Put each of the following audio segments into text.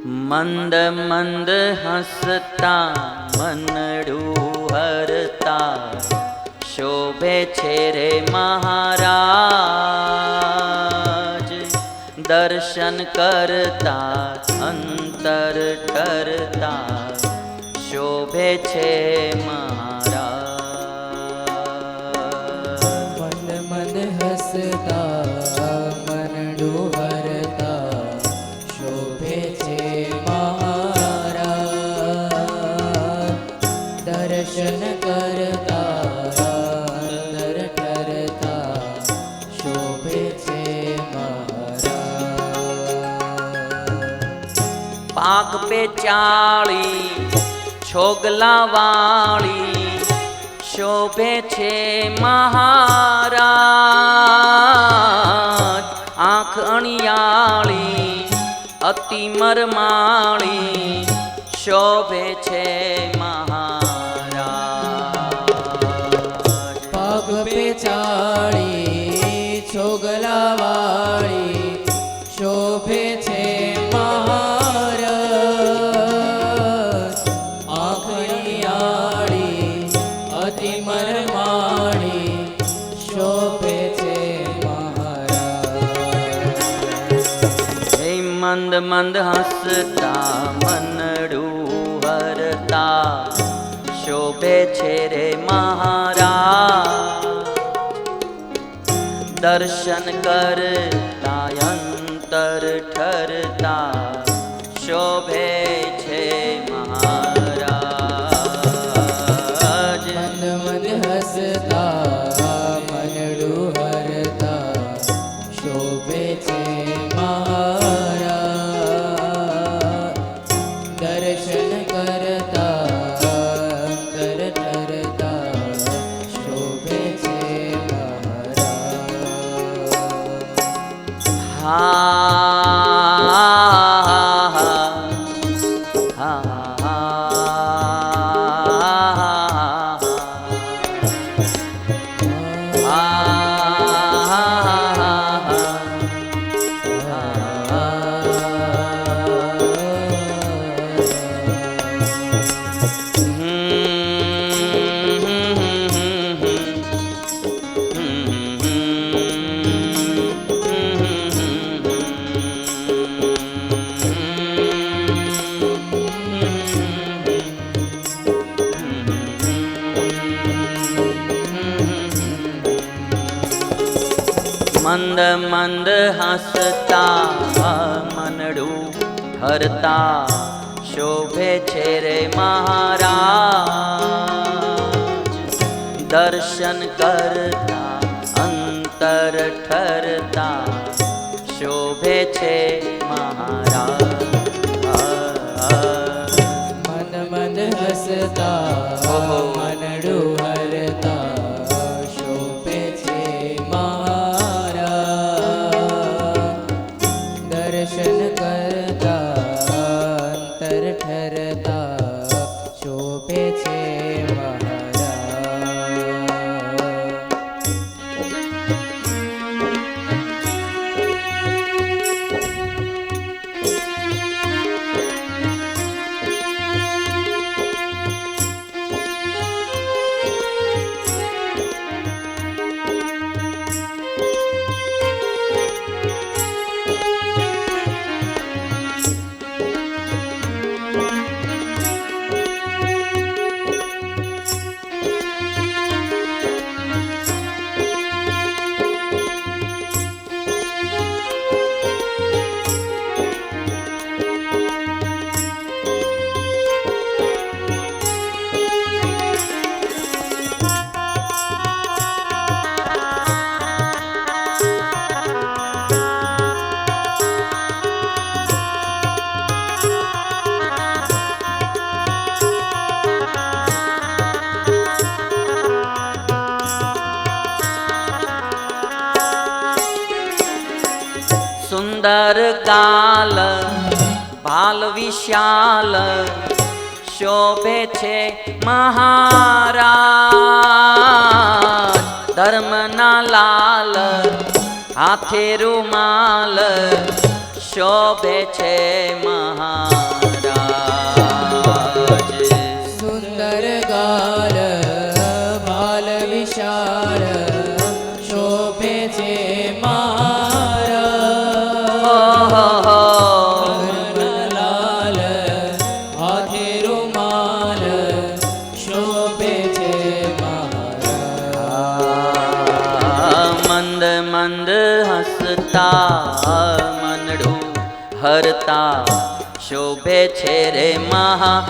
મંદ મંદ હસતા મનડું હરતા શોભે છે રે મહારાજ. દર્શન કરતા અંતર ઠરતા શોભે છે મહારાજ. મંદ મંદ હસતા મનડું હરતા શોભે છે મહારાજ. દર્શન કરતા અંતર ઠરતા શોભે છે મહારાજ. પાક પે ચાળી છોગલા વાળી શોભે છે મહારાજ. આંખ અણિયાળી અતિ મરમાળી શોભે છે મહારાજ. પગ પે ચાળી છોગલા વાળી શોભે છે મહારાજ. આંખણિયાળી અતિ મરમાળી શોભે છે મહારાજ. હે મંદ મંદ હસતા મનડું હરતા શોભે છે રે મહારાજ. દર્શન કરતા અંતર ઠરતા શોભે છે મહારાજ. મંદ મંદ હસતા મનડું હરતા શોભે છે મહારાજ. દર્શન કરતા અંતર ઠરતા શોભે છે મહારાજ. મંદ મંદ હસતા મનડું હરતા શોભે છે રે મહારાજ. દર્શન કરતા અંતર ઠરતા શોભે છે મહારાજ. મંદ મંદ હસતા મનડું હરતા શોભે છે મહારાજ. દર્શન કરતા અંતર ઠરતા શોભે છે સુંદર ગાલ ભાલ વિશાલ શોભે છે મહારાજ. ધર્મના લાલ હાથે રૂમાલ શોભે છે મહારાજ. સુંદર ગાલ ભાલ વિશાળ શોભે છે મહારાજ. લાલ હાથે રૂમાલ શોભે છે મહારાજ. મંદ મંદ હસતા મનડું હરતા શોભે છે રે મહારાજ.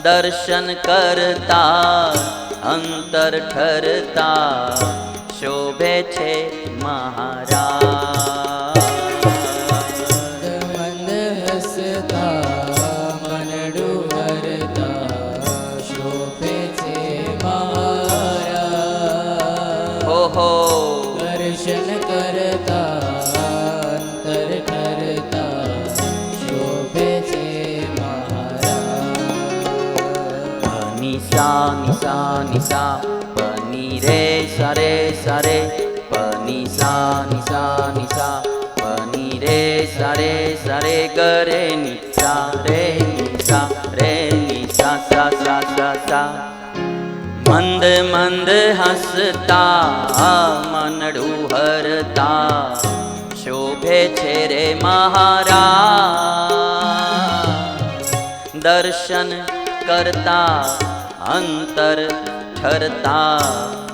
દર્શન કરતા અંતર ઠરતા શોભે છે મહારાજ. મંદ હસતા મનડું હરતા શોભે છે મહારાજ. ઓહો દર્શન કરતા અંતર ઠરતા શોભે છે મહારાજ. નિશા નિશા નિશા પની રે સરે સરે પનિશા નિશા નિશા પની રે સરે સરે ગરે નિશા રે નિશા રે નિશા સા સા સા સા. મંદ મંદ હસતા મનડું હરતા શોભે છે રે મહારાજ. દર્શન કરતા અંતર ઠરતા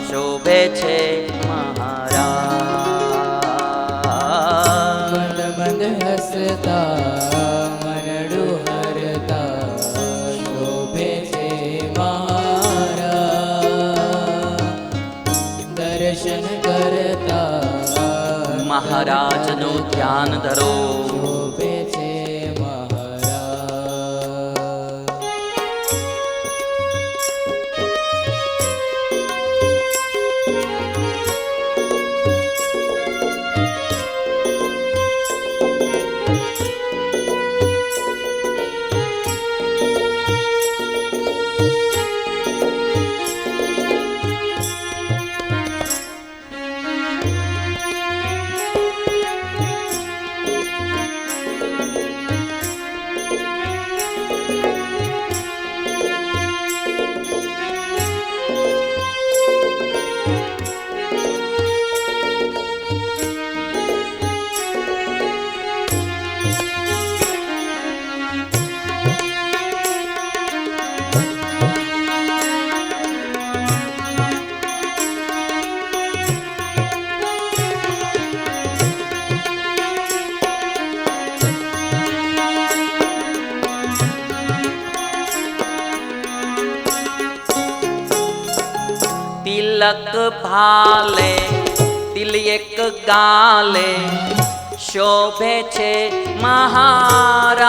શોભે છે મહારાજ. મંદ મંદ હસતા મનડું હરતા શોભે છે મહારાજ. દર્શન કરતા મહારાજનું ધ્યાન ધરો. શોભે છે મહારાજ. તિલક ભાલે તિલક ગાલે શોભે છે મહારાજ.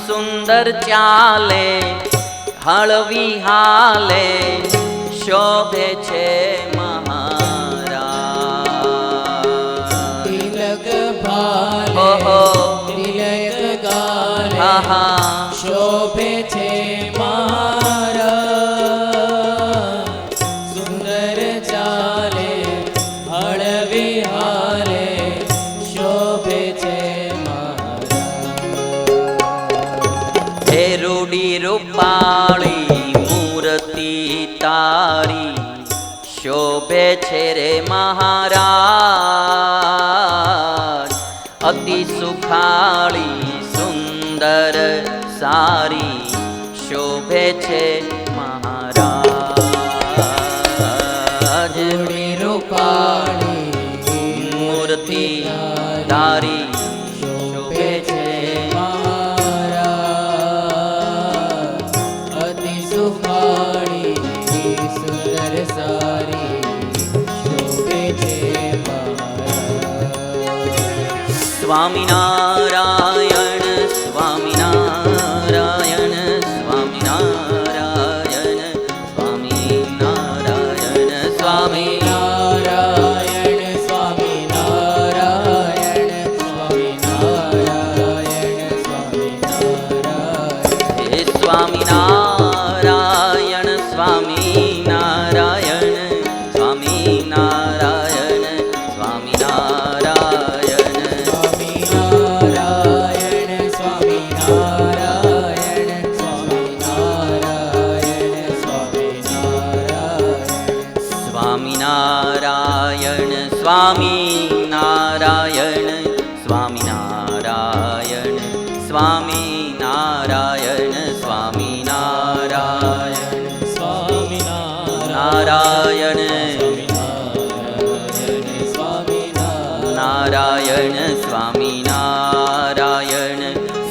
સુંદર ચાલે હળવી હાલે શોભે છે મહારાજ. તિલક ભાલે ઓહો. તિલક ગાલે આહા શોભે છે મહારાજ. સુંદર ચાલે હળવી હાલે શોભે છે મહારાજ. હે રૂડી રૂપાળી મૂર્તિ તારી શોભે છે રે મહારાજ. અતિ સુખાળી સુંદર સારી શોભે છે મહારાજ. રૂડી રૂપાળી મૂર્તિ તારી શોભે છે મહારાજ. અતિ સુખાળી સુંદર સારી શોભે છે મહારાજ. સ્વામિનારાયણ સ્વામિનારાયણ સ્વામિનારાયણ સ્વામિનારાયણ સ્વામી. નારાયણ સ્વામિનારાયણ સ્વામિનારાયણ સ્વામિનારાયણ. હે સ્વામિનારાયણ સ્વામિનારાયણ સ્વામિનારાયણ સ્વામિનારાયણ સ્વામિનારાયણ સ્વામિનારાયણ સ્વામિનારાયણ નારાયણ નારાયણ સ્વામિનારાયણ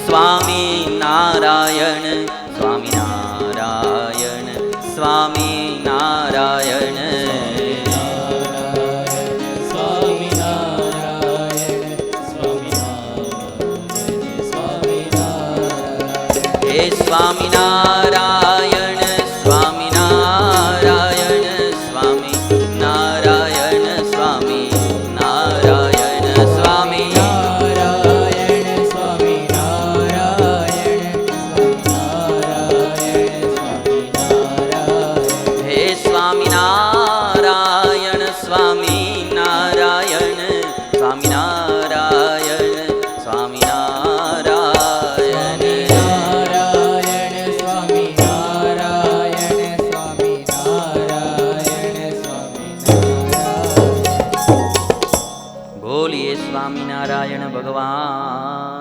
સ્વામિનારાયણ સ્વામિનારાયણ સ્વામિનારાયણ હે સ્વામિનારાયણ સ્વામિનારાયણ સ્વામિનારાયણ સ્વામિનારાયણ સ્વામિનારાયણ હે સ્વામિનારાયણ સ્વામિનારાયણ સ્વામિનારાયણ સ્વામિનારાયણ બોલીએ સ્વામિનારાયણ ભગવાન